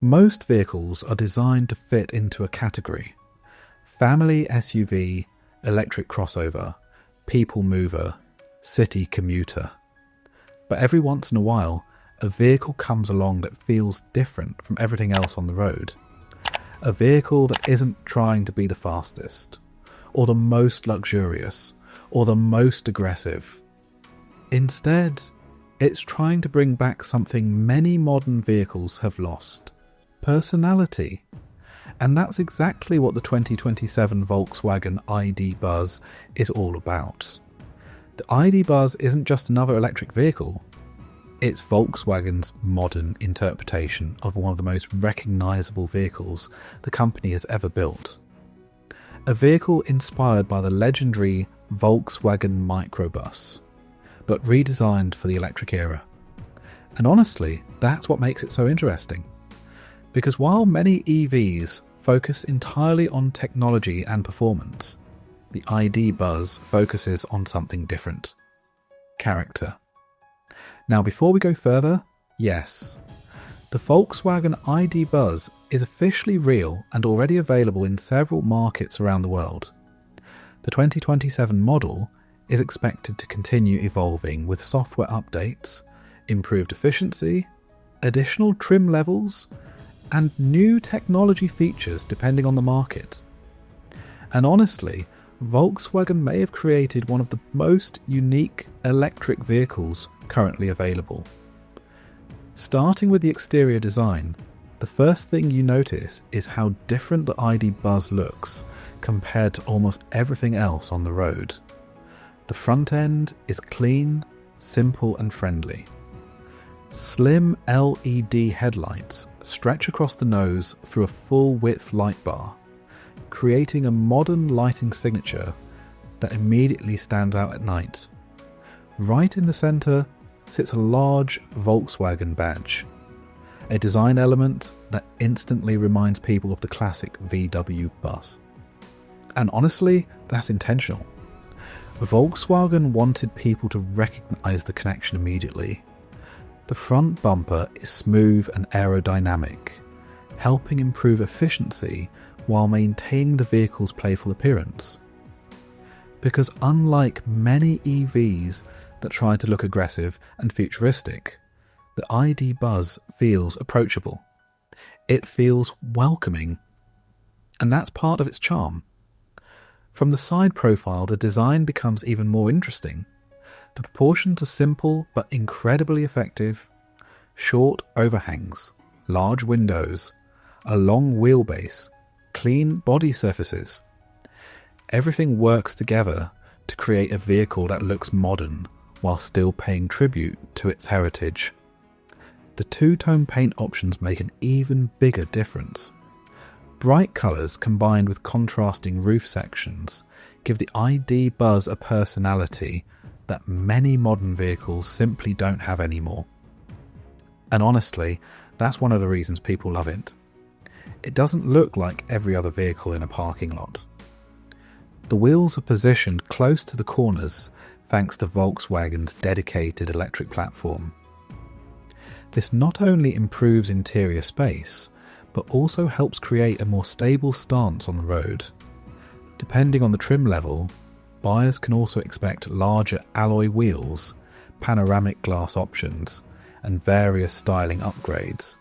Most vehicles are designed to fit into a category: family SUV, electric crossover, people mover, city commuter. But every once in a while, a vehicle comes along that feels different from everything else on the road. A vehicle that isn't trying to be the fastest, or the most luxurious, or the most aggressive. Instead, it's trying to bring back something many modern vehicles have lost: personality. And that's exactly what the 2027 Volkswagen ID Buzz is all about. The ID Buzz isn't just another electric vehicle. It's Volkswagen's modern interpretation of one of the most recognizable vehicles the company has ever built. A vehicle inspired by the legendary Volkswagen Microbus, but redesigned for the electric era. And honestly, that's what makes it so interesting. Because while many EVs focus entirely on technology and performance, the ID Buzz focuses on something different: character. Now, before we go further, yes, the Volkswagen ID Buzz is officially real and already available in several markets around the world. The 2027 model is expected to continue evolving with software updates, improved efficiency, additional trim levels, and new technology features depending on the market. And honestly, Volkswagen may have created one of the most unique electric vehicles currently available. Starting with the exterior design, the first thing you notice is how different the ID Buzz looks compared to almost everything else on the road. The front end is clean, simple and friendly. Slim LED headlights stretch across the nose through a full-width light bar, creating a modern lighting signature that immediately stands out at night. Right in the centre sits a large Volkswagen badge, a design element that instantly reminds people of the classic VW bus. And honestly, that's intentional. Volkswagen wanted people to recognise the connection immediately. The front bumper is smooth and aerodynamic, helping improve efficiency while maintaining the vehicle's playful appearance. Because unlike many EVs that try to look aggressive and futuristic, the ID Buzz feels approachable. It feels welcoming, and that's part of its charm. From the side profile, the design becomes even more interesting. The proportions are simple but incredibly effective. Short overhangs, large windows, a long wheelbase, clean body surfaces. Everything works together to create a vehicle that looks modern while still paying tribute to its heritage. The two-tone paint options make an even bigger difference. Bright colours combined with contrasting roof sections give the ID Buzz a personality that many modern vehicles simply don't have anymore. And honestly, that's one of the reasons people love it. It doesn't look like every other vehicle in a parking lot. The wheels are positioned close to the corners thanks to Volkswagen's dedicated electric platform. This not only improves interior space, but also helps create a more stable stance on the road. Depending on the trim level, buyers can also expect larger alloy wheels, panoramic glass options, and various styling upgrades.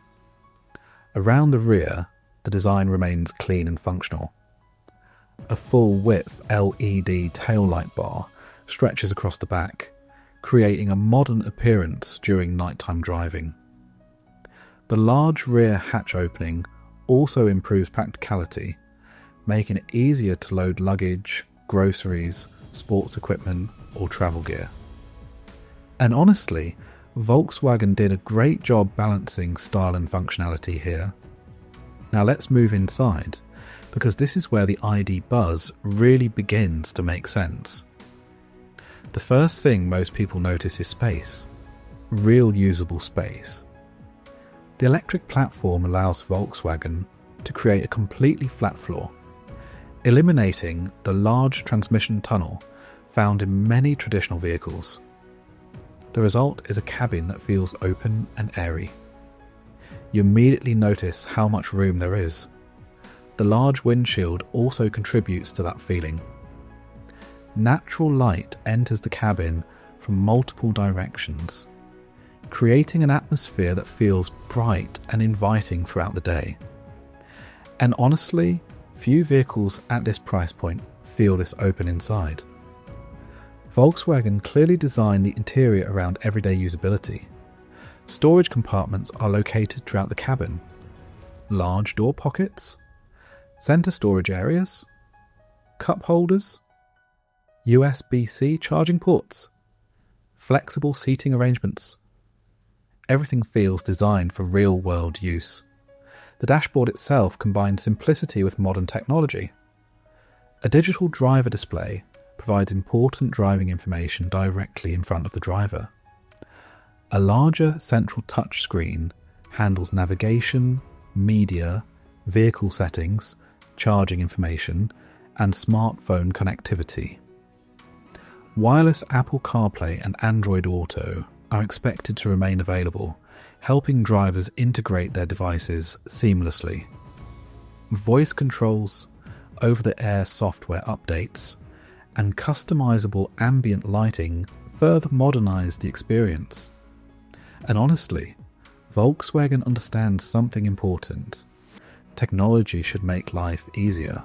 Around the rear, the design remains clean and functional. A full-width LED taillight bar stretches across the back, creating a modern appearance during nighttime driving. The large rear hatch opening also improves practicality, making it easier to load luggage, groceries, sports equipment, or travel gear. And honestly, Volkswagen did a great job balancing style and functionality here. Now let's move inside, because this is where the ID Buzz really begins to make sense. The first thing most people notice is space. Real usable space. The electric platform allows Volkswagen to create a completely flat floor, eliminating the large transmission tunnel found in many traditional vehicles. The result is a cabin that feels open and airy. you immediately notice how much room there is. The large windshield also contributes to that feeling. Natural light enters the cabin from multiple directions, creating an atmosphere that feels bright and inviting throughout the day. And honestly, few vehicles at this price point feel this open inside. Volkswagen clearly designed the interior around everyday usability. Storage compartments are located throughout the cabin. Large door pockets, center storage areas, cup holders, USB-C charging ports, flexible seating arrangements. Everything feels designed for real-world use. The dashboard itself combines simplicity with modern technology. A digital driver display provides important driving information directly in front of the driver. A larger central touchscreen handles navigation, media, vehicle settings, charging information, and smartphone connectivity. Wireless Apple CarPlay and Android Auto are expected to remain available, helping drivers integrate their devices seamlessly. Voice controls, over-the-air software updates, and customizable ambient lighting further modernize the experience. And honestly, Volkswagen understands something important. Technology should make life easier,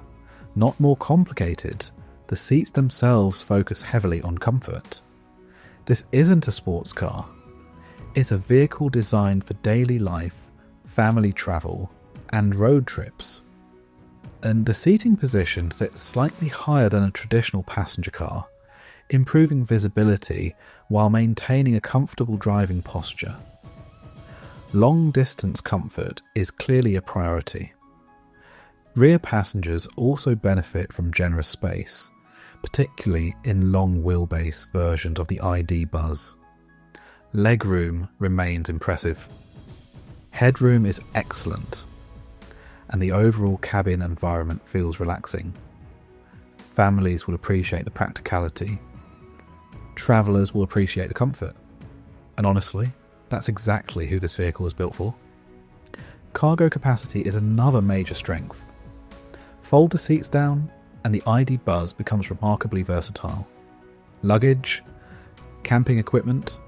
not more complicated. The seats themselves focus heavily on comfort. This isn't a sports car. It's a vehicle designed for daily life, family travel, and road trips. And the seating position sits slightly higher than a traditional passenger car, improving visibility while maintaining a comfortable driving posture. Long-distance comfort is clearly a priority. Rear passengers also benefit from generous space, particularly in long-wheelbase versions of the ID Buzz. Legroom remains impressive. Headroom is excellent, and the overall cabin environment feels relaxing. Families will appreciate the practicality. Travellers will appreciate the comfort. And honestly, that's exactly who this vehicle is built for. Cargo capacity is another major strength. Fold the seats down, and the ID Buzz becomes remarkably versatile. Luggage, camping equipment,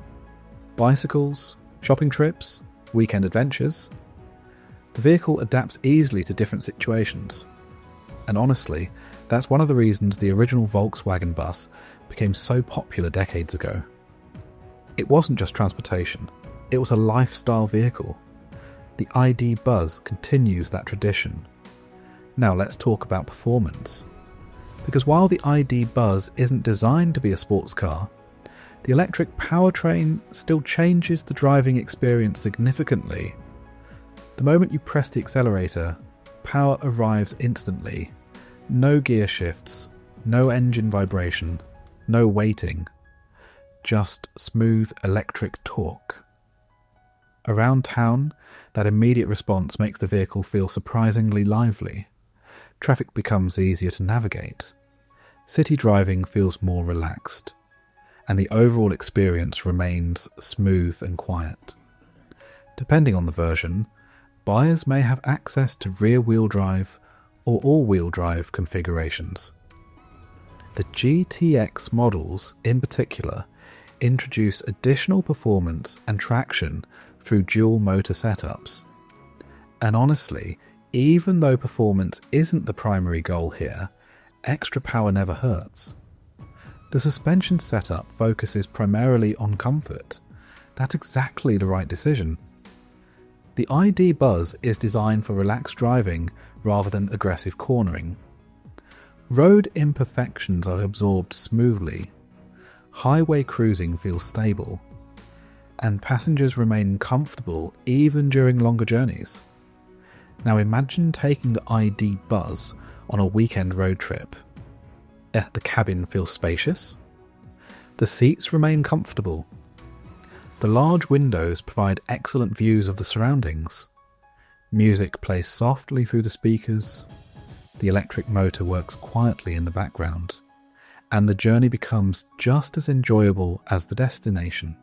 bicycles, shopping trips, weekend adventures. The vehicle adapts easily to different situations. And honestly, that's one of the reasons the original Volkswagen bus became so popular decades ago. It wasn't just transportation, it was a lifestyle vehicle. The ID Buzz continues that tradition. Now let's talk about performance. Because while the ID Buzz isn't designed to be a sports car, the electric powertrain still changes the driving experience significantly. The moment you press the accelerator, power arrives instantly. No gear shifts, no engine vibration, no waiting. Just smooth electric torque. Around town, that immediate response makes the vehicle feel surprisingly lively. Traffic becomes easier to navigate. City driving feels more relaxed, and the overall experience remains smooth and quiet. Depending on the version, buyers may have access to rear-wheel drive or all-wheel drive configurations. The GTX models, in particular, introduce additional performance and traction through dual-motor setups. And honestly, even though performance isn't the primary goal here, extra power never hurts. The suspension setup focuses primarily on comfort. That's exactly the right decision. The ID Buzz is designed for relaxed driving rather than aggressive cornering. Road imperfections are absorbed smoothly. Highway cruising feels stable, and passengers remain comfortable even during longer journeys. Now imagine taking the ID Buzz on a weekend road trip. The cabin feels spacious. The seats remain comfortable. The large windows provide excellent views of the surroundings. Music plays softly through the speakers. The electric motor works quietly in the background, and the journey becomes just as enjoyable as the destination.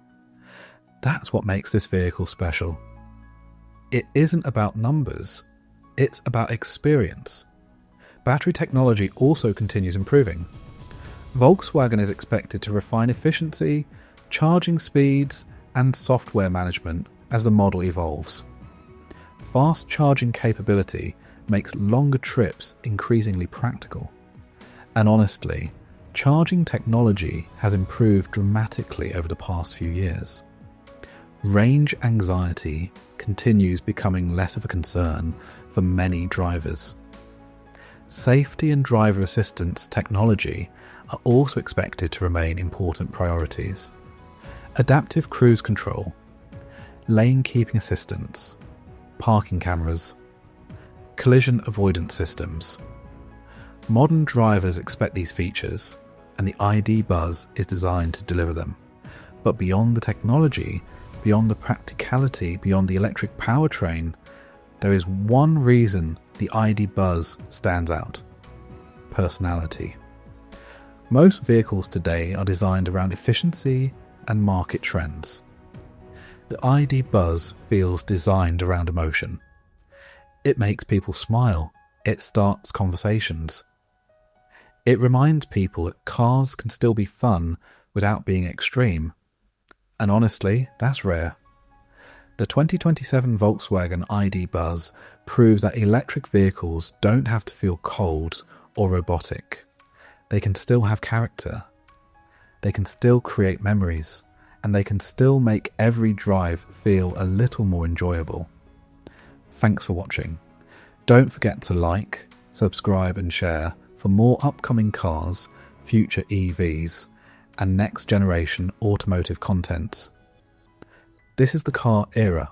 That's what makes this vehicle special. It isn't about numbers, it's about experience. Battery technology also continues improving. Volkswagen is expected to refine efficiency, charging speeds, and software management as the model evolves. Fast charging capability makes longer trips increasingly practical. And honestly, charging technology has improved dramatically over the past few years. Range anxiety continues becoming less of a concern for many drivers. Safety and driver assistance technology are also expected to remain important priorities. Adaptive cruise control, lane keeping assistance, parking cameras, collision avoidance systems. Modern drivers expect these features, and the ID Buzz is designed to deliver them. But beyond the technology, beyond the practicality, beyond the electric powertrain, there is one reason the ID Buzz stands out: personality. Most vehicles today are designed around efficiency and market trends. The ID Buzz feels designed around emotion. It makes people smile. It starts conversations. It reminds people that cars can still be fun without being extreme. And honestly, that's rare. The 2027 Volkswagen ID Buzz proves that electric vehicles don't have to feel cold or robotic. They can still have character. They can still create memories. And they can still make every drive feel a little more enjoyable. Thanks for watching. Don't forget to like, subscribe and share for more upcoming cars, future EVs, and next generation automotive content. This is the car era.